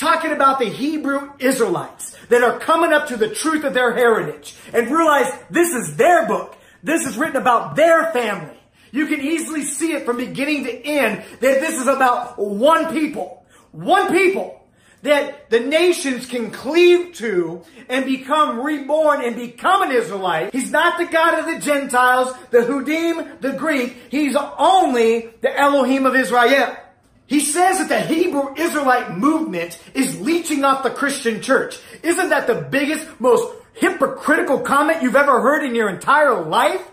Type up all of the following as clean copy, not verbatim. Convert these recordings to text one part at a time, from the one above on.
talking about the Hebrew Israelites that are coming up to the truth of their heritage and realize this is their book. This is written about their family. You can easily see it from beginning to end that this is about one people that the nations can cleave to and become reborn and become an Israelite. He's not the God of the Gentiles, the Hudim, the Greek. He's only the Elohim of Israel. He says that the Hebrew Israelite movement is leeching off the Christian church. Isn't that the biggest, most hypocritical comment you've ever heard in your entire life?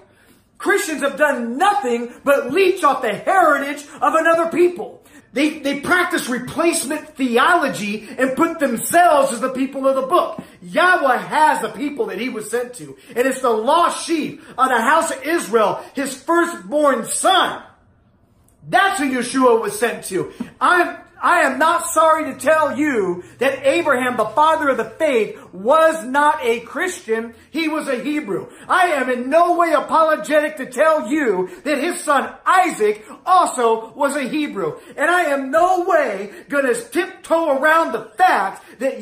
Christians have done nothing but leech off the heritage of another people. They practice replacement theology and put themselves as the people of the book. Yahweh has the people that he was sent to. And it's the lost sheep of the house of Israel, his firstborn son. That's who Yeshua was sent to. I am not sorry to tell you that Abraham, the father of the faith, was not a Christian. He was a Hebrew. I am in no way apologetic to tell you that his son Isaac also was a Hebrew. And I am no way going to tiptoe around the fact that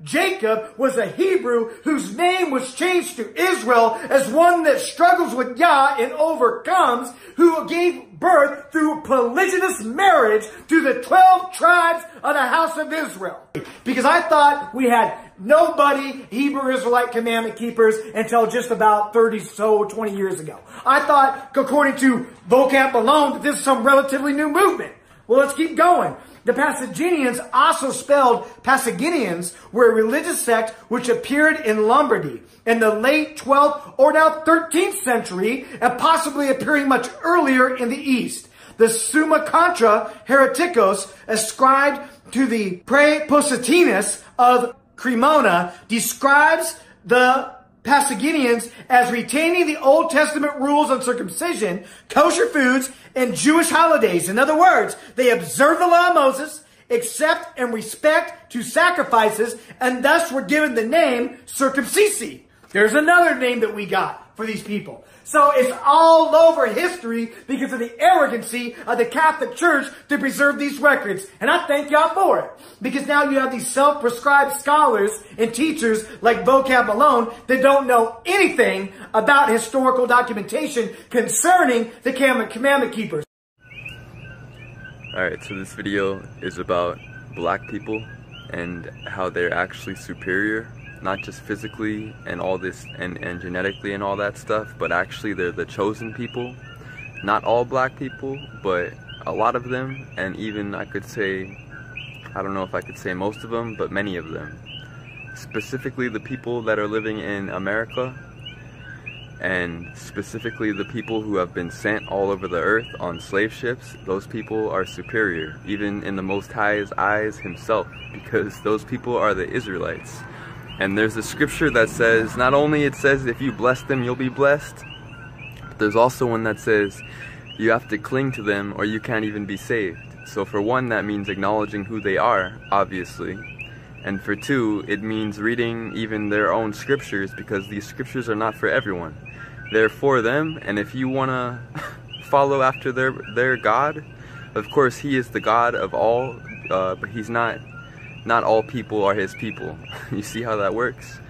Jacob was a Hebrew whose name was changed to Israel as one that struggles with Yah and overcomes, who gave birth through polygynous marriage to the 12 tribes of the house of Israel. Because I thought we had nobody Hebrew Israelite commandment keepers until just about 20 years ago. I thought, according to vocab alone, that this is some relatively new movement. Well, let's keep going. The Pasaginians, also spelled Pasaginians, were a religious sect which appeared in Lombardy in the late 12th or now 13th century, and possibly appearing much earlier in the East. The Summa Contra Hereticos, ascribed to the Praepositinus of Cremona, describes the Pasaginians as retaining the Old Testament rules on circumcision, kosher foods, and Jewish holidays. In other words, they observe the law of Moses, accept and respect to sacrifices, and thus were given the name circumcisi. There's another name that we got for these people. So it's all over history because of the arrogancy of the Catholic Church to preserve these records. And I thank y'all for it. Because now you have these self-prescribed scholars and teachers like vocab alone that don't know anything about historical documentation concerning the commandment keepers. Alright, so this video is about black people and how they're actually superior. Not just physically and all this and genetically and all that stuff, but actually they're the chosen people. Not all black people, but a lot of them, and even I could say, I don't know if I could say most of them, but many of them. Specifically the people that are living in America, and specifically the people who have been sent all over the earth on slave ships. Those people are superior, even in the Most High's eyes himself, because those people are the Israelites. And there's a scripture that says, not only it says if you bless them you'll be blessed, but there's also one that says you have to cling to them or you can't even be saved. So for one, that means acknowledging who they are, obviously. And for two, it means reading even their own scriptures, because these scriptures are not for everyone. They're for them, and if you want to follow after their God, of course he is the God of all, but he's not all people are his people. You see how that works?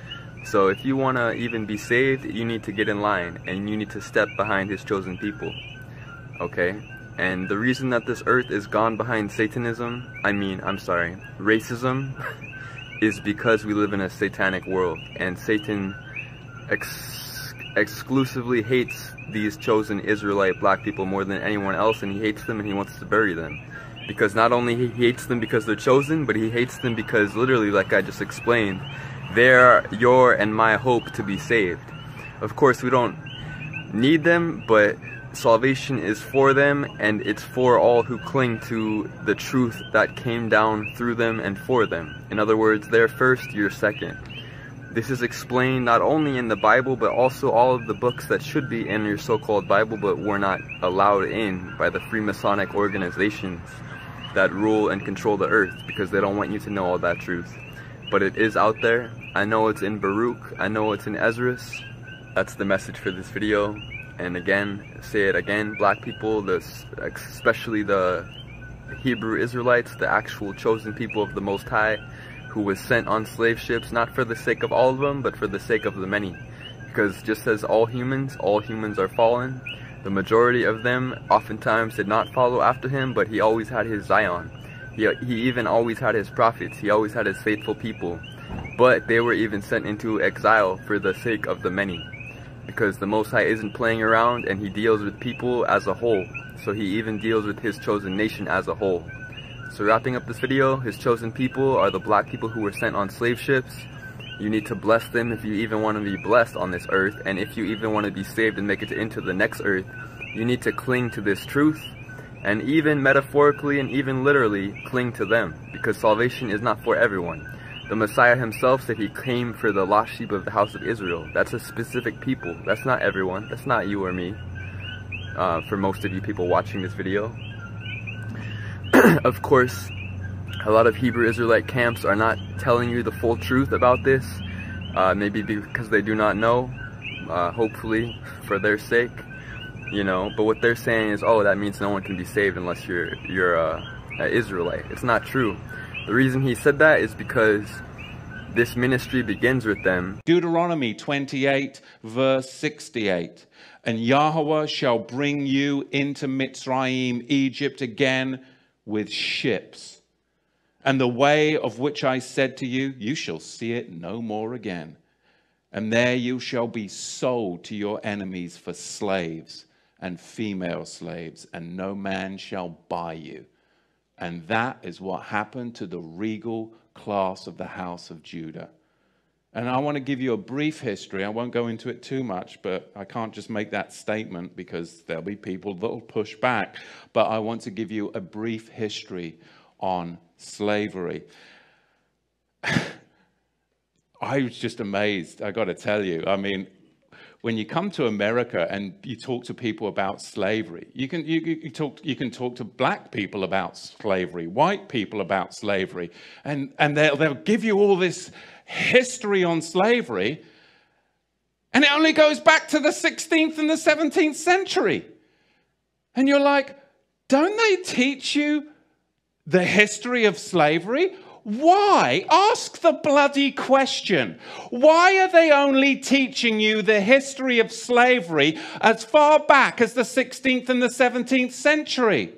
So if you want to even be saved, you need to get in line and you need to step behind his chosen people. Okay? And the reason that this earth is gone behind racism, is because we live in a satanic world, and Satan exclusively hates these chosen Israelite black people more than anyone else, and he hates them and he wants to bury them. Because not only he hates them because they're chosen, but he hates them because literally, like I just explained, they're your and my hope to be saved. Of course, we don't need them, but salvation is for them, and it's for all who cling to the truth that came down through them and for them. In other words, they're first, you're second. This is explained not only in the Bible, but also all of the books that should be in your so-called Bible, but were not allowed in by the Freemasonic organizations that rule and control the earth, because they don't want you to know all that truth. But it is out there. I know it's in Baruch. I know it's in Esdras. That's the message for this video. And again, say it again, black people, especially the Hebrew Israelites, the actual chosen people of the Most High, who was sent on slave ships, not for the sake of all of them, but for the sake of the many. Because just as all humans are fallen, the majority of them oftentimes did not follow after him, but he always had his Zion. He even always had his prophets. He always had his faithful people. But they were even sent into exile for the sake of the many. Because the Most High isn't playing around, and he deals with people as a whole. So he even deals with his chosen nation as a whole. So wrapping up this video, his chosen people are the black people who were sent on slave ships. You need to bless them if you even want to be blessed on this earth. And if you even want to be saved and make it into the next earth, you need to cling to this truth. And even metaphorically and even literally cling to them. Because salvation is not for everyone. The Messiah himself said he came for the lost sheep of the house of Israel. That's a specific people. That's not everyone. That's not you or me. For most of you people watching this video. Of course, a lot of Hebrew Israelite camps are not telling you the full truth about this. Maybe because they do not know. Hopefully, for their sake. You know, but what they're saying is, oh, that means no one can be saved unless you're an Israelite. It's not true. The reason he said that is because this ministry begins with them. Deuteronomy 28 verse 68. And Yahawah shall bring you into Mitzrayim, Egypt again with ships. And the way of which I said to you, you shall see it no more again. And there you shall be sold to your enemies for slaves and female slaves, and no man shall buy you. And that is what happened to the regal class of the house of Judah. And I want to give you a brief history. I won't go into it too much, but I can't just make that statement because there'll be people that will push back. But I want to give you a brief history on slavery. I was just amazed, I got to tell you. I mean, when you come to America and you talk to people about slavery, you can talk to black people about slavery, white people about slavery, and they'll give you all this history on slavery, and it only goes back to the 16th and the 17th century. And you're like, don't they teach you the history of slavery? Why? Ask the bloody question. Why are they only teaching you the history of slavery as far back as the 16th and the 17th century?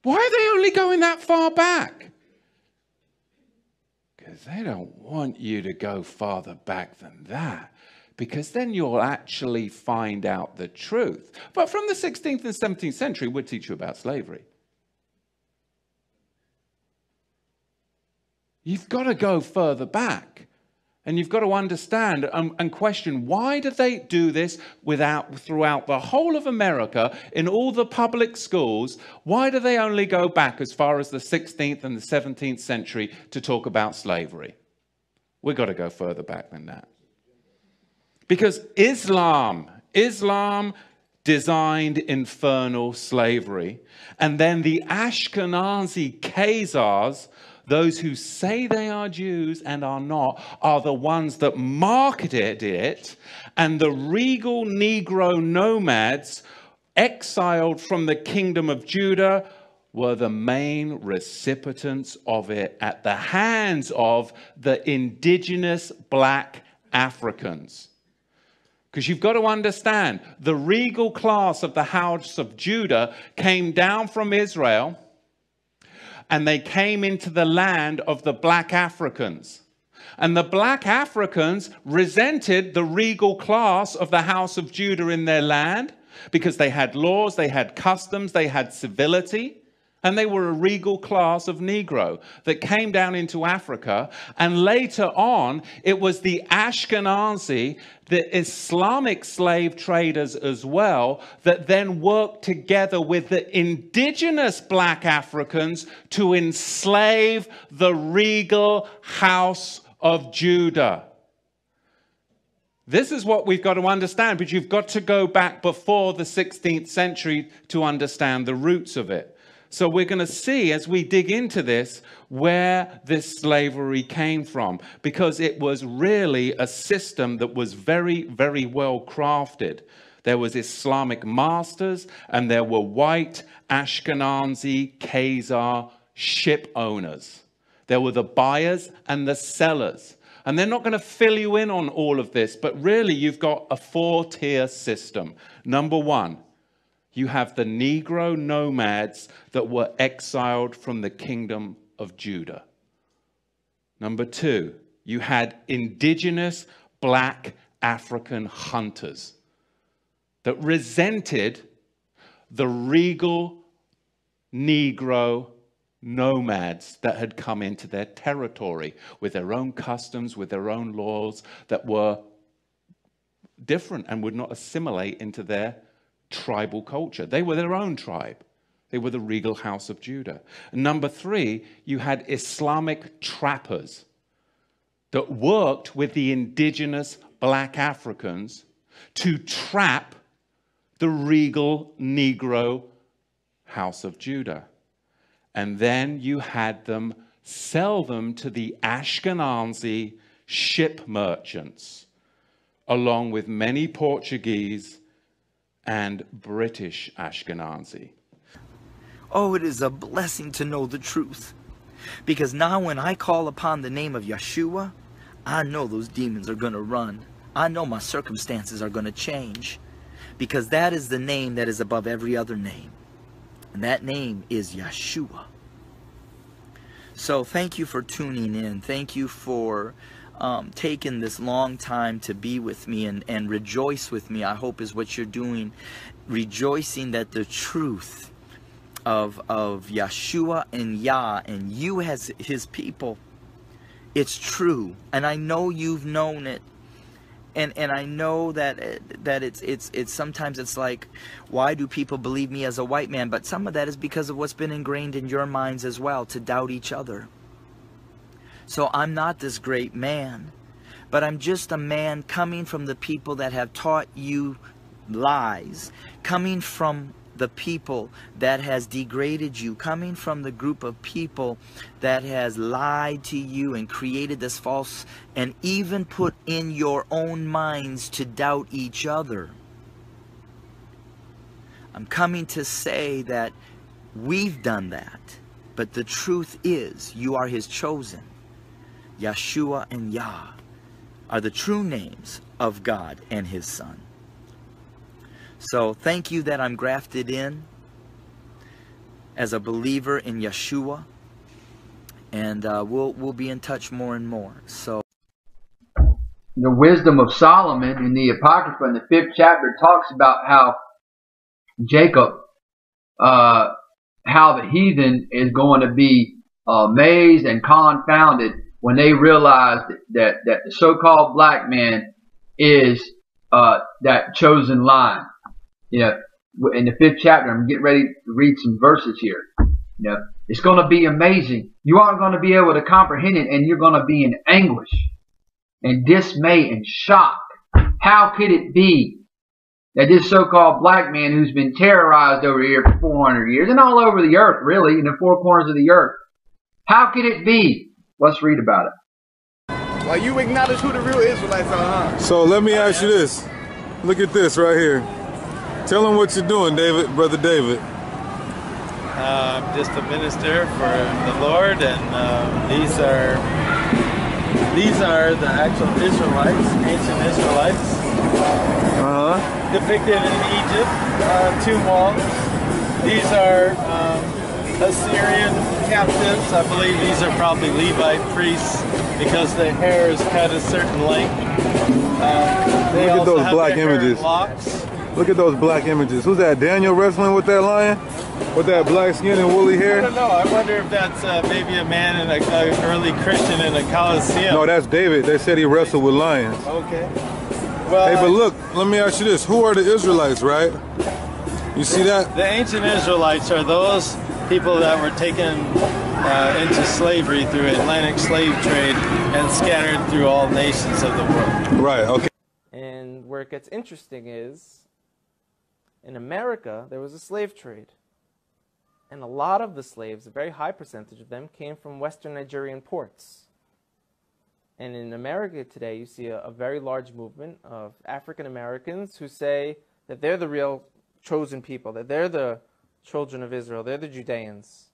Why are they only going that far back? Because they don't want you to go farther back than that. Because then you'll actually find out the truth. But from the 16th and 17th century, we'll teach you about slavery. You've got to go further back. And you've got to understand and question, why do they do this throughout the whole of America, in all the public schools? Why do they only go back as far as the 16th and the 17th century to talk about slavery? We've got to go further back than that. Because Islam designed infernal slavery. And then the Ashkenazi Khazars, those who say they are Jews and are not, are the ones that marketed it. And the regal Negro nomads exiled from the kingdom of Judah were the main recipients of it at the hands of the indigenous black Africans. Because you've got to understand, the regal class of the house of Judah came down from Israel, and they came into the land of the black Africans. And the black Africans resented the regal class of the house of Judah in their land because they had laws, they had customs, they had civility. And they were a regal class of Negro that came down into Africa. And later on, it was the Ashkenazi, the Islamic slave traders as well, that then worked together with the indigenous black Africans to enslave the regal house of Judah. This is what we've got to understand, but you've got to go back before the 16th century to understand the roots of it. So we're going to see, as we dig into this, where this slavery came from, because it was really a system that was very, very well crafted. There was Islamic masters, and there were white Ashkenazi Khazar ship owners. There were the buyers and the sellers. And they're not going to fill you in on all of this, but really you've got a 4-tier system. Number one, you have the Negro nomads that were exiled from the kingdom of Judah. Number two, you had indigenous black African hunters that resented the regal Negro nomads that had come into their territory with their own customs, with their own laws that were different and would not assimilate into their tribal culture. They were their own tribe. They were the regal house of Judah. And number three, you had Islamic trappers that worked with the indigenous black Africans to trap the regal Negro house of Judah. And then you had them sell them to the Ashkenazi ship merchants, along with many Portuguese and British Ashkenazi. Oh, it is a blessing to know the truth. Because now when I call upon the name of Yeshua, I know those demons are going to run. I know my circumstances are going to change. Because that is the name that is above every other name. And that name is Yeshua. So thank you for tuning in. Thank you for taking this long time to be with me and rejoice with me, I hope is what you're doing. Rejoicing that the truth of Yeshua and Yah and you as his people, it's true. And I know you've known it. And I know that it's sometimes it's like, why do people believe me as a white man? But some of that is because of what's been ingrained in your minds as well, to doubt each other. So I'm not this great man, but I'm just a man coming from the people that have taught you lies, coming from the people that has degraded you, coming from the group of people that has lied to you and created this false and even put in your own minds to doubt each other. I'm coming to say that we've done that, but the truth is you are his chosen. Yeshua and Yah are the true names of God and his Son. So thank you that I'm grafted in as a believer in Yeshua, and we'll be in touch more and more. So the wisdom of Solomon in the Apocrypha in the 5th chapter talks about how Jacob, how the heathen is going to be amazed and confounded when they realize that the so-called black man is that chosen line. You know, in the 5th chapter, I'm getting ready to read some verses here. You know, it's going to be amazing. You aren't going to be able to comprehend it, and you're going to be in anguish and dismay and shock. How could it be that this so-called black man who's been terrorized over here for 400 years and all over the earth, really, in the 4 corners of the earth, how could it be? Let's read about it. Well, you acknowledge who the real Israelites are, huh? So let me ask you this. Look at this right here. Tell them what you're doing, David, Brother David. I'm just a minister for the Lord, and these are the actual Israelites, ancient Israelites, depicted in Egypt, tomb walls. These are Assyrian captives. I believe these are probably Levite priests because their hair is cut a certain length. They Look at those have black their hair images. locks. Look at those black images. Who's that? Daniel wrestling with that lion? With that black skin and woolly I hair? don't know. I wonder if that's maybe a man in an early Christian in a Colosseum. No, that's David. They said he wrestled with lions. Okay. Well, Hey, but look, let me ask you this. Who are the Israelites, right? You see that? the ancient Israelites are those people that were taken into slavery through Atlantic slave trade and scattered through all nations of the world. Right, okay. And where it gets interesting is, in America, there was a slave trade. And a lot of the slaves, a very high percentage of them, came from Western Nigerian ports. And in America today, you see a very large movement of African Americans who say that they're the real chosen people, that they're the children of Israel, they're the Judeans.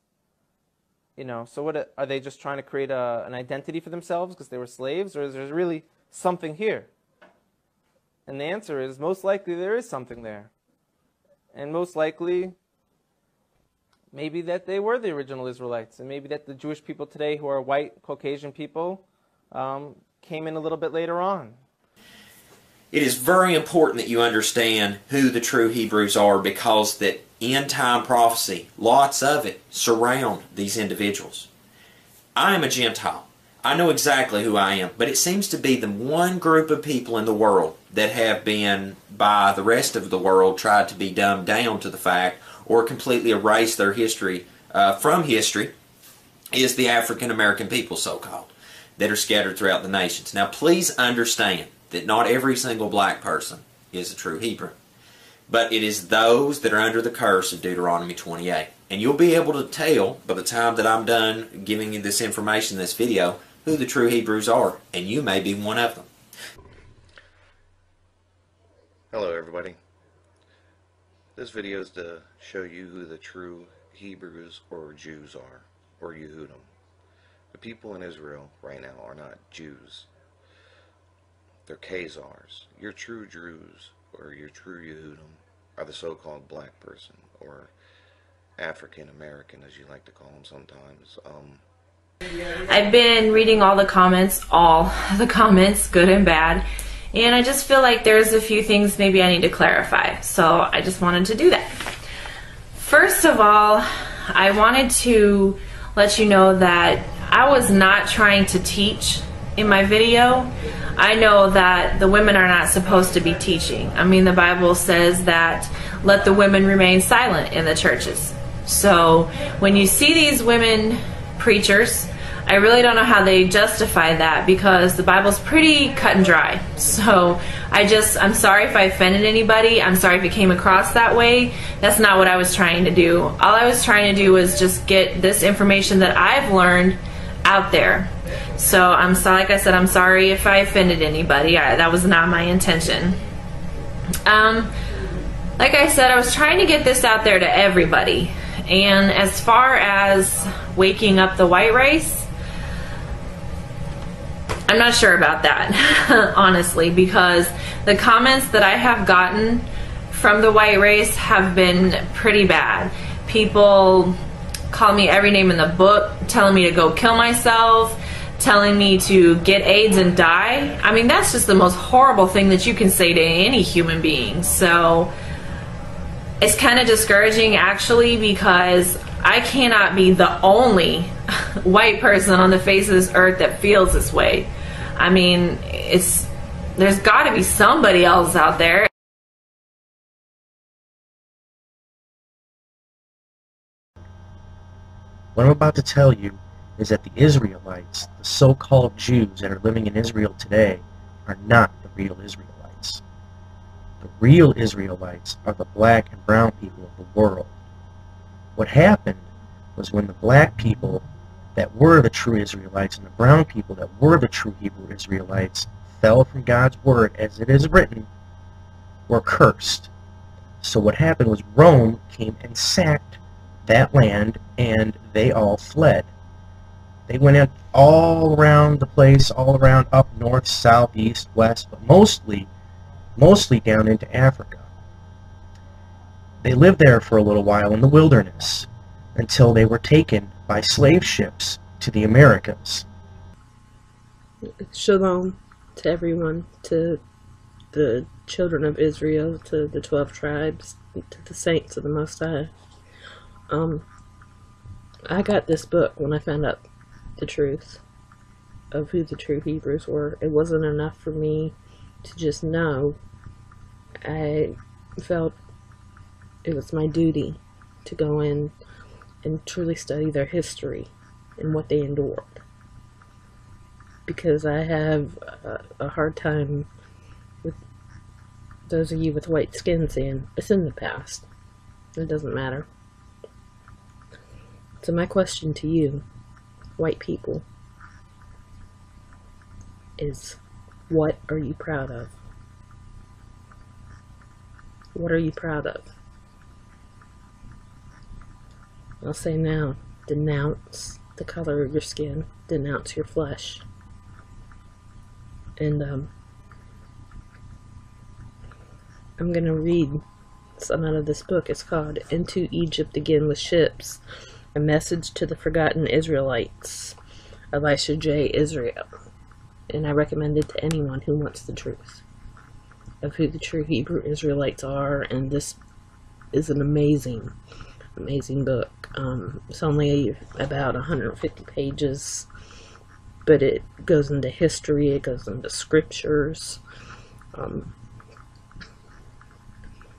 You know, so what are they just trying to create an identity for themselves because they were slaves, or is there really something here? And the answer is, most likely there is something there. And most likely, maybe that they were the original Israelites, and maybe that the Jewish people today who are white, Caucasian people came in a little bit later on. It is very important that you understand who the true Hebrews are, because that end-time prophecy, lots of it, surround these individuals. I am a Gentile. I know exactly who I am, but it seems to be the one group of people in the world that have been, by the rest of the world, tried to be dumbed down to the fact or completely erase their history from history, is the African American people, so-called, that are scattered throughout the nations. Now, please understand that not every single black person is a true Hebrew, but it is those that are under the curse of Deuteronomy 28. And you'll be able to tell by the time that I'm done giving you this information in this video who the true Hebrews are, and you may be one of them. Hello everybody. This video is to show you who the true Hebrews or Jews are, or Yehudim. The people in Israel right now are not Jews. They're Khazars. Your true Jews or your true Yehudim are the so-called black person, or African American as you like to call them sometimes. I've been reading all the comments, good and bad, and I just feel like there's a few things maybe I need to clarify, so I just wanted to do that. First of all, I wanted to let you know that I was not trying to teach in my video. I know that the women are not supposed to be teaching. I mean, the Bible says that let the women remain silent in the churches. So when you see these women preachers, I really don't know how they justify that, because the Bible's pretty cut and dry. So I'm sorry if I offended anybody. I'm sorry if it came across that way. That's not what I was trying to do. All I was trying to do was just get this information that I've learned out there. So like I said, I'm sorry if I offended anybody. That was not my intention. Like I said, I was trying to get this out there to everybody. And as far as waking up the white race, I'm not sure about that, honestly, because the comments that I have gotten from the white race have been pretty bad. People call me every name in the book, telling me to go kill myself, telling me to get AIDS and die. I mean, that's just the most horrible thing that you can say to any human being. So it's kind of discouraging, actually, because I cannot be the only white person on the face of this earth that feels this way. I mean, there's got to be somebody else out there. What I'm about to tell you is that the Israelites, the so-called Jews that are living in Israel today, are not the real Israelites. The real Israelites are the black and brown people of the world. What happened was when the black people that were the true Israelites and the brown people that were the true Hebrew Israelites fell from God's word, as it is written, were cursed. So what happened was Rome came and sacked that land, and they all fled. They went out all around the place, all around up north, south, east, west, but mostly down into Africa. They lived there for a little while in the wilderness until they were taken by slave ships to the Americas. Shalom to everyone, to the children of Israel, to the 12 tribes, to the saints of the Most High. I got this book when I found out the truth of who the true Hebrews were. It wasn't enough for me to just know. I felt it was my duty to go in and truly study their history and what they endured, because I have a hard time with those of you with white skin saying it's in the past. It doesn't matter. So my question to you, white people, is what are you proud of? What are you proud of? I'll say now, denounce the color of your skin, denounce your flesh. And I'm going to read some out of this book. It's called Into Egypt Again with Ships, a message to the forgotten Israelites, Elisha J. Israel. And I recommend it to anyone who wants the truth of who the true Hebrew Israelites are. And this is an amazing, amazing book. It's only about 150 pages, but it goes into history, it goes into scriptures.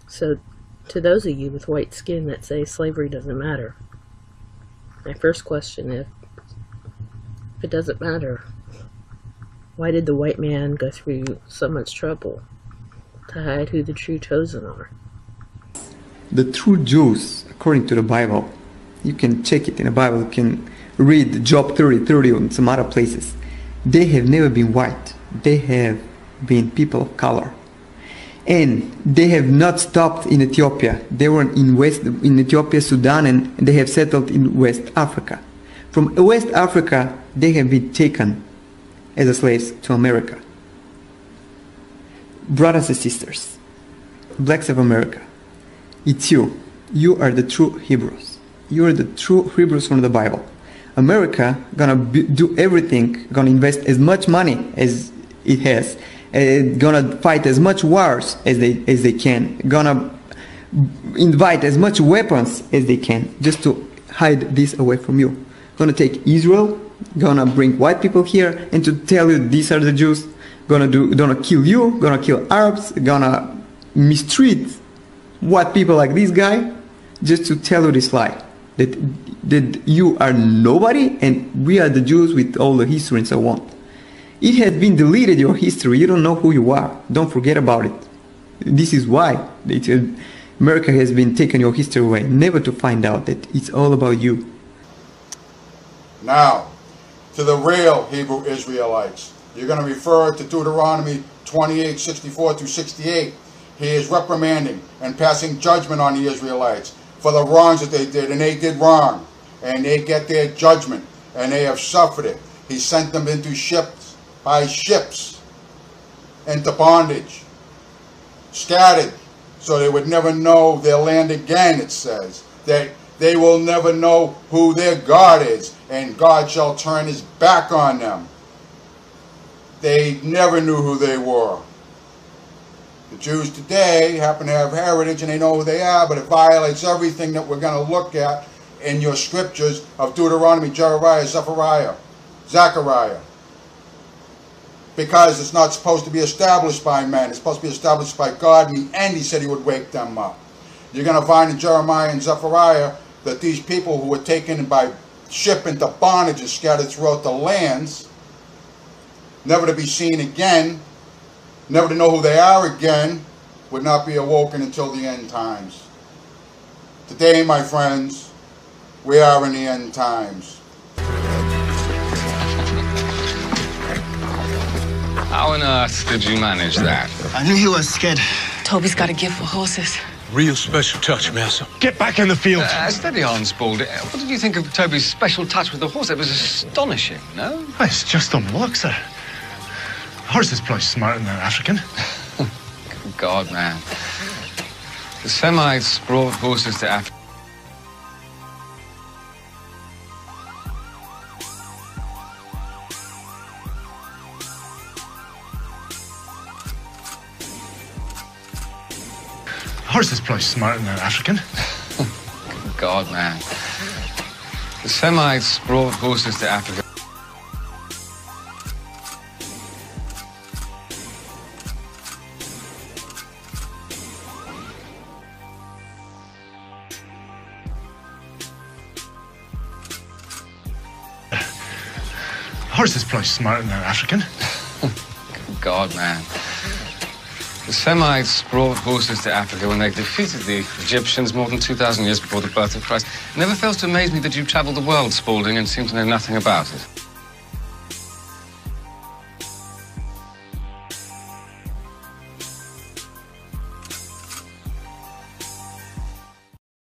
So to those of you with white skin that say slavery doesn't matter, my first question is, if it doesn't matter, why did the white man go through so much trouble to hide who the true chosen are? The true Jews, according to the Bible, you can check it in the Bible, you can read Job 30:30 and some other places. They have never been white. They have been people of color. And they have not stopped in Ethiopia. They were in Ethiopia, Sudan, and they have settled in West Africa. From West Africa, they have been taken as slaves to America. Brothers and sisters, blacks of America, it's you. You are the true Hebrews. You are the true Hebrews from the Bible. America gonna do everything, gonna invest as much money as it has, gonna fight as much wars as they can, gonna invite as much weapons as they can, just to hide this away from you. Gonna take Israel, gonna bring white people here, and to tell you these are the Jews. Gonna kill you, gonna kill Arabs, gonna mistreat white people like this guy, just to tell you this lie. That you are nobody and we are the Jews with all the history and so on. It has been deleted, your history. You don't know who you are. Don't forget about it. This is why America has been taking your history away, never to find out that it's all about you. Now, to the real Hebrew Israelites, you're going to refer to Deuteronomy 28:64-68. He is reprimanding and passing judgment on the Israelites for the wrongs that they did, and they did wrong, and they get their judgment, and they have suffered it. He sent them into ships, by ships, into bondage, scattered, so they would never know their land again, it says. That they will never know who their God is, and God shall turn his back on them. They never knew who they were. The Jews today happen to have heritage and they know who they are, but it violates everything that we're going to look at in your scriptures of Deuteronomy, Jeremiah, Zechariah. Because it's not supposed to be established by men. It's supposed to be established by God, and in the end he said he would wake them up. You're going to find in Jeremiah and Zechariah that these people who were taken by ship into bondage and scattered throughout the lands, never to be seen again, never to know who they are again, would not be awoken until the end times. Today, my friends, we are in the end times. How on earth did you manage that? I knew you were scared. Toby's got a gift for horses. Real special touch, Master. Get back in the field. Steady on, Spaulding. What did you think of Toby's special touch with the horse? It was astonishing, no? Well, it's just unlocked, sir. Horses probably smarter than an African. Good God, man. The Semites brought horses to Africa. Horses probably smarter than an African. Good God, man. The Semites brought horses to Africa. Horses probably smarter than an African. Good God, man. The Semites brought horses to Africa when they defeated the Egyptians more than 2,000 years before the birth of Christ. It never fails to amaze me that you travelled the world, Spaulding, and seem to know nothing about it.